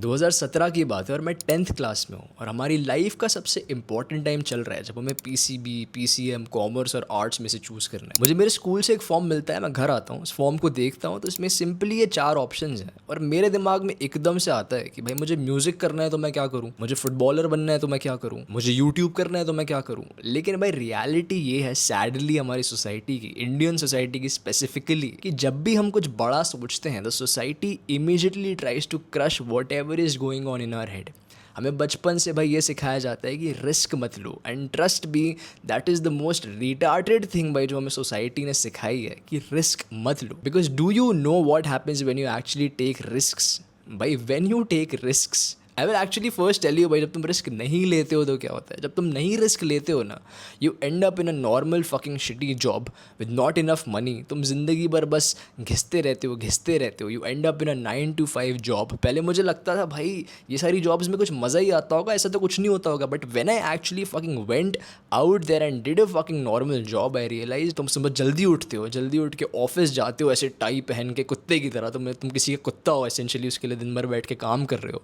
2017 की बात है और मैं 10th क्लास में हूँ और हमारी लाइफ का सबसे इंपॉर्टेंट टाइम चल रहा है जब हमें पीसीबी, पीसीएम, कॉमर्स और आर्ट्स में से चूज़ करना है। मुझे मेरे स्कूल से एक फॉर्म मिलता है, मैं घर आता हूँ, उस फॉर्म को देखता हूँ तो इसमें सिंपली ये 4 ऑप्शंस हैं और मेरे दिमाग में एकदम से आता है कि भाई मुझे म्यूज़िक करना है तो मैं क्या करूँ, मुझे फुटबॉलर बनना है तो मैं क्या करूँ, मुझे यूट्यूब करना है तो मैं क्या करूँ। लेकिन भाई रियलिटी ये है सैडली हमारी सोसाइटी की, इंडियन सोसाइटी की स्पेसिफिकली, कि जब भी हम कुछ बड़ा सोचते हैं the society immediately tries to crush whatever is going on in our head. हमें बचपन से भाई ये सिखाया जाता है कि रिस्क मत लो, and trust be that is the most retarded thing भाई जो हमें सोसाइटी ने सिखाई है कि रिस्क मत लो। Because do you know what happens when you actually take risks. भाई when you take risks, I will actually first tell you भाई, जब तुम रिस्क नहीं लेते हो तो क्या होता है। जब तुम नहीं रिस्क लेते हो ना, you end up in a normal fucking shitty job with not enough money. तुम जिंदगी भर बस घिसते रहते हो। You end up in a 9 to 5 job. पहले मुझे लगता था भाई ये सारी जॉब्स में कुछ मज़ा ही आता होगा, ऐसा तो कुछ नहीं होता होगा। But when I actually fucking went out there and did a fucking normal job, I realize तुम सुबह जल्दी उठते हो, जल्दी उठ के ऑफिस जाते हो ऐसे टाई पहन के कुत्ते की तरह। तुम किसी का कुत्ता हो एसेंशियली, उसके लिए दिन भर बैठ के काम कर रहे हो।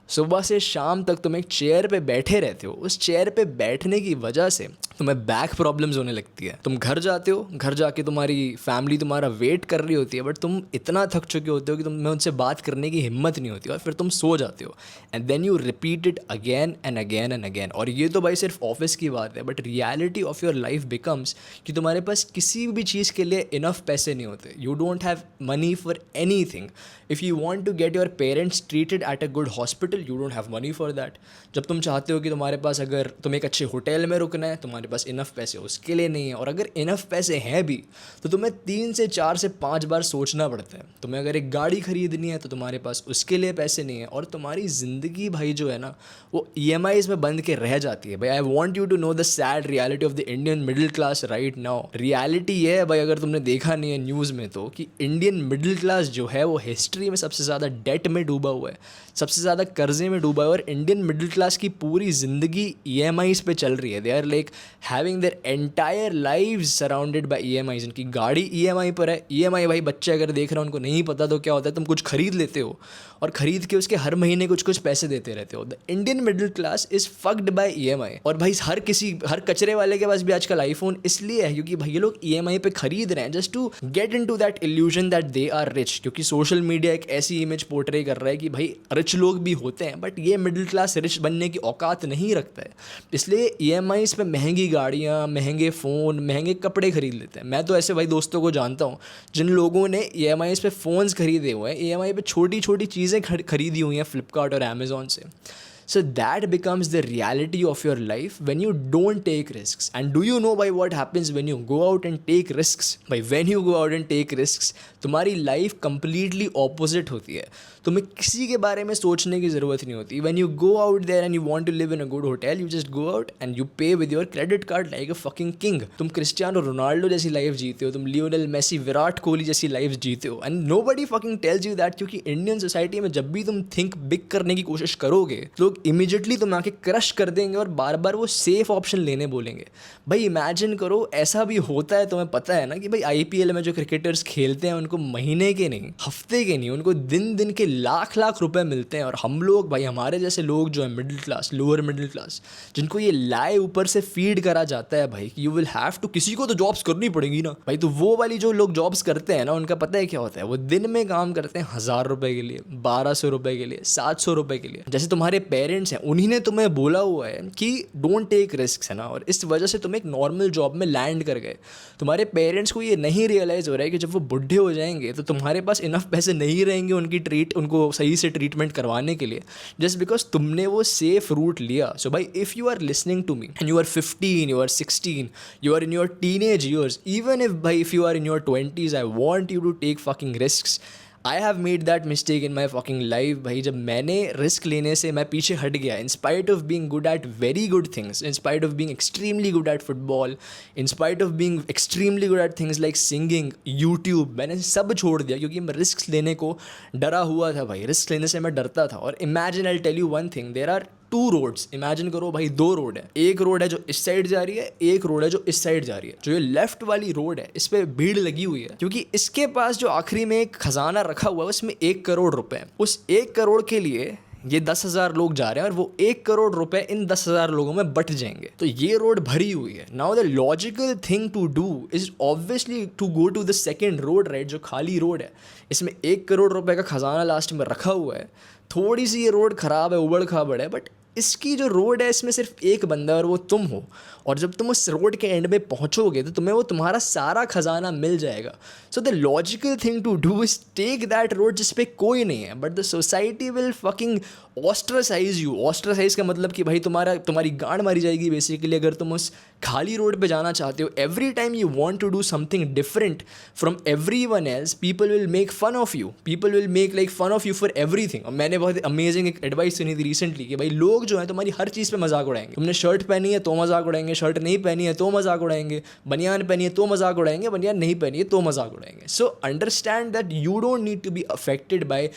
सुबह से शाम तक तुम एक चेयर पे बैठे रहते हो। उस चेयर पे बैठने की वजह से तुम्हें बैक प्रॉब्लम्स होने लगती है। तुम घर जाते हो, घर जाके तुम्हारी फैमिली तुम्हारा वेट कर रही होती है, बट तुम इतना थक चुके होते हो कि तुम्हें उनसे बात करने की हिम्मत नहीं होती और फिर तुम सो जाते हो। And then you repeat it again and again and again. और ये तो भाई सिर्फ ऑफिस की बात है, but reality of your life becomes कि तुम्हारे पास किसी भी चीज़ के लिए इनफ पैसे नहीं होते। You don't have money for anything. If you want to get your parents treated at a good hospital, you don't have money for that. जब तुम चाहते हो कि तुम्हारे पास, अगर तुम्हें एक अच्छे होटल में रुकना है, तुम्हारे पास इनफ पैसे उसके लिए नहीं है। और अगर इनफ पैसे हैं भी तो तुम्हें 3 से 4 से 5 बार सोचना पड़ता है। तुम्हें अगर एक गाड़ी खरीदनी है तो तुम्हारे पास उसके लिए पैसे नहीं है। और तुम्हारी ज़िंदगी भाई जो है ना, वो EMIs में बंद के रह जाती है। भाई I want you to know the sad reality of the Indian middle class right now. Reality ये है भाई, अगर तुमने देखा नहीं है न्यूज़ में, तो कि इंडियन मिडिल क्लास जो है वो हिस्ट्री में सबसे ज़्यादा डेट में डूबा हुआ है, सबसे ज़्यादा कर्जे में डूबा है। और इंडियन मिडिल क्लास की पूरी ज़िंदगी EMIs पे चल रही है। They are like having their entire lives surrounded by EMIs। उनकी गाड़ी EMI पर है। EMI भाई बच्चे अगर देख रहे हो, उनको नहीं पता तो क्या होता है, तुम कुछ खरीद लेते हो और ख़रीद के उसके हर महीने कुछ कुछ पैसे देते रहते हो। The Indian middle class is fucked by EMI। और भाई हर कचरे वाले के पास भी आजकल आईफोन इसलिए है क्योंकि भाई ये लोग EMI पे खरीद रहे हैं just to get in to that illusion that they are rich. क्योंकि सोशल मीडिया एक ऐसी इमेज पोर्ट्रे कर रहा है कि भाई रिच लोग भी होते हैं, बट ये मिडिल क्लास रिच बनने की औकात नहीं रखता है। इसलिए EMIs पे महंगी गाड़ियाँ, महंगे फ़ोन, महंगे कपड़े खरीद लेते हैं। मैं तो ऐसे भाई दोस्तों को जानता हूँ जिन लोगों ने EMIs पे फ़ोन्स खरीदे हुए हैं, EMI पे छोटी छोटी चीज़ें खरीदी हुई हैं फ्लिपकार्ट और अमेज़ॉन से। So that becomes the reality of your life when you don't take risks. And do you know by what happens when you go out and take risks? By when you go out and take risks, तुम्हारी life completely opposite होती है। तुम्हें किसी के बारे में सोचने की ज़रूरत नहीं होती। When you go out there and you want to live in a good hotel, you just go out and you pay with your credit card like a fucking king. तुम क्रिस्टियानो रोनाल्डो जैसी life जीते हो, तुम Lionel Messi, Virat Kohli जैसी life जीते हो। And nobody fucking tells you that, क्योंकि Indian society में जब भी तुम थिंक बिग करने की कोशिश करोगे, लोग इमीडिएटली तुम आके क्रश कर देंगे और बार बार वो सेफ ऑप्शन लेने बोलेंगे। भाई इमेजिन करो, ऐसा भी होता है, तुम्हें पता है ना कि भाई IPL में जो क्रिकेटर्स खेलते हैं उनको महीने के नहीं, हफ्ते के नहीं, उनको दिन दिन के लाख लाख रुपए मिलते हैं। और हम लोग भाई, हमारे जैसे लोग जो है middle class, lower middle class, जिनको ये लाए ऊपर से फीड करा जाता है भाई कि यू विल हैव टू, किसी को तो जॉब्स करनी पड़ेगी ना भाई। तो वो वाली जो लोग जॉब्स करते हैं ना, उनका पता है क्या होता है, वो दिन में काम करते हैं 1000 रुपए के लिए, 1200 रुपए के लिए, 700 रुपए के लिए। जैसे तुम्हारे पेरेंट्स हैं, उन्हीं ने तुम्हें बोला हुआ है कि डोंट टेक रिस्क, है ना, और इस वजह से तुम एक नॉर्मल जॉब में लैंड कर गए। तुम्हारे पेरेंट्स को ये नहीं रियलाइज़ हो रहा है कि जब वो बुढ़े हो जाएंगे तो तुम्हारे पास इनफ पैसे नहीं रहेंगे उनको सही से ट्रीटमेंट करवाने के लिए, जस्ट बिकॉज तुमने वो सेफ रूट लिया। सो भाई, if you are listening to me and you are 15, you are 16, you are in your teenage years, even if you are in your 20s, I want you to take fucking risks. I have made that mistake in my fucking life भाई। जब मैंने risk लेने से मैं पीछे हट गया, in spite of being good at very good things, in spite of being extremely good at football, in spite of being extremely good at things like singing, YouTube, मैंने सब छोड़ दिया क्योंकि मैं रिस्क लेने को डरा हुआ था भाई। रिस्क लेने से मैं डरता था। और imagine, I tell you one thing, there are 2 roads. Imagine करो भाई, 2 रोड है। एक रोड है जो इस साइड जा रही है, एक रोड है जो इस साइड जा रही है। जो ये लेफ्ट वाली रोड है, इस पे भीड़ लगी हुई है क्योंकि इसके पास जो आखिरी में एक खजाना रखा हुआ है उसमें 1 करोड़ रुपए है। उस 1 करोड़ के लिए ये 10,000 लोग जा रहे हैं और वो 1 करोड़ रुपए इन 10,000 लोगों में बट जाएंगे। तो ये रोड भरी हुई है। Now the logical thing to do is obviously to go to the second road, right, जो खाली रोड है। इसमें 1 करोड़ रुपए का खजाना लास्ट में रखा हुआ है। थोड़ी सी ये रोड ख़राब है, उबड़ खाबड़ है, बट इसकी जो रोड है इसमें सिर्फ एक बंदा है और वो तुम हो। और जब तुम उस रोड के एंड में पहुंचोगे तो तुम्हें वो तुम्हारा सारा खजाना मिल जाएगा। So the logical thing to do is take that road जिस पे कोई नहीं है, but the society will fucking ostracize you. Ostracize का मतलब कि भाई तुम्हारी गांड मारी जाएगी बेसिकली अगर तुम उस खाली रोड पे जाना चाहते हो। Every time you want to do something different from everyone else, people will make fun of you, people will make like fun of you for everything. और मैंने बहुत अमेजिंग एक एडवाइस सुनी थी रिसेंटली कि भाई लोग जो है तुम्हारी हर चीज़ पे मजाक उड़ाएंगे। तुमने शर्ट पहनी है तो मजाक उड़ाएंगे, शर्ट नहीं पहनी है तो मजाक उड़ाएंगे, बनियान पहनी है तो मजाक उड़ाएंगे, बनियान नहीं पहनी है तो मजाक उड़ाएंगे। So understand that you don't need to be affected by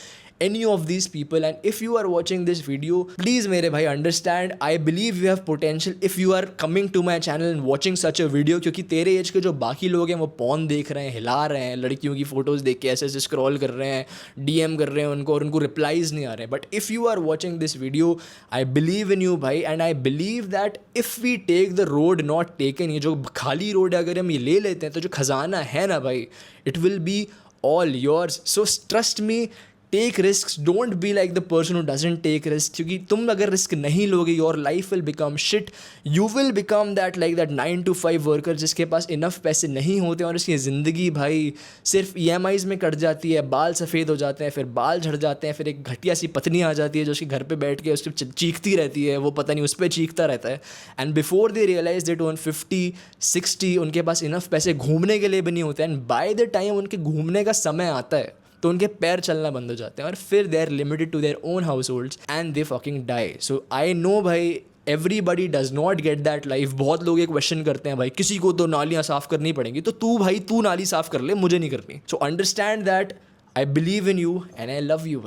any of these people, and if you are watching this video, please मेरे भाई understand, I believe you have potential if you are coming to my channel and watching such a video, क्योंकि तेरे as के जो बाकी लोग हैं वो पॉर्न देख रहे हैं, हिला रहे हैं, लड़कियों की फोटोज़ देख के ऐसे ऐसे स्क्रॉल कर रहे हैं, डीएम कर रहे हैं उनको और उनको रिप्लाईज नहीं आ रहे हैं। But if you are watching this video, I believe in you भाई, and I believe that if we take the road not taken, ये जो खाली रोड है अगर हम ये ले लेते हैं तो जो खजाना है ना भाई, it will be all yours. So trust me, take risk, don't be like the person who doesn't take risk, क्योंकि तुम अगर रिस्क नहीं लोगे your life will become shit. You will become that like that 9 to 5 worker जिसके पास enough पैसे नहीं होते और उसकी ज़िंदगी भाई सिर्फ EMIs में कट जाती है, बाल सफ़ेद हो जाते हैं, फिर बाल झड़ जाते हैं, फिर एक घटिया सी पत्नी आ जाती है जो उसके घर पे बैठ के उसके चीखती रहती है, वो पता नहीं उस पर चीखता रहता है। And before they realize that on 50-60 उनके पास इनफ पैसे घूमने के लिए भी नहीं होते, एंड बाय द टाइम उनके घूमने का समय आता है तो उनके पैर चलना बंद हो जाते हैं और फिर they are limited to their own households and they fucking die. So I know भाई everybody does not get that life. बहुत लोग ये क्वेश्चन करते हैं भाई किसी को तो नालियाँ साफ़ करनी पड़ेंगी, तो तू नाली साफ़ कर ले, मुझे नहीं करनी। सो understand that I believe in you and I love you भाई।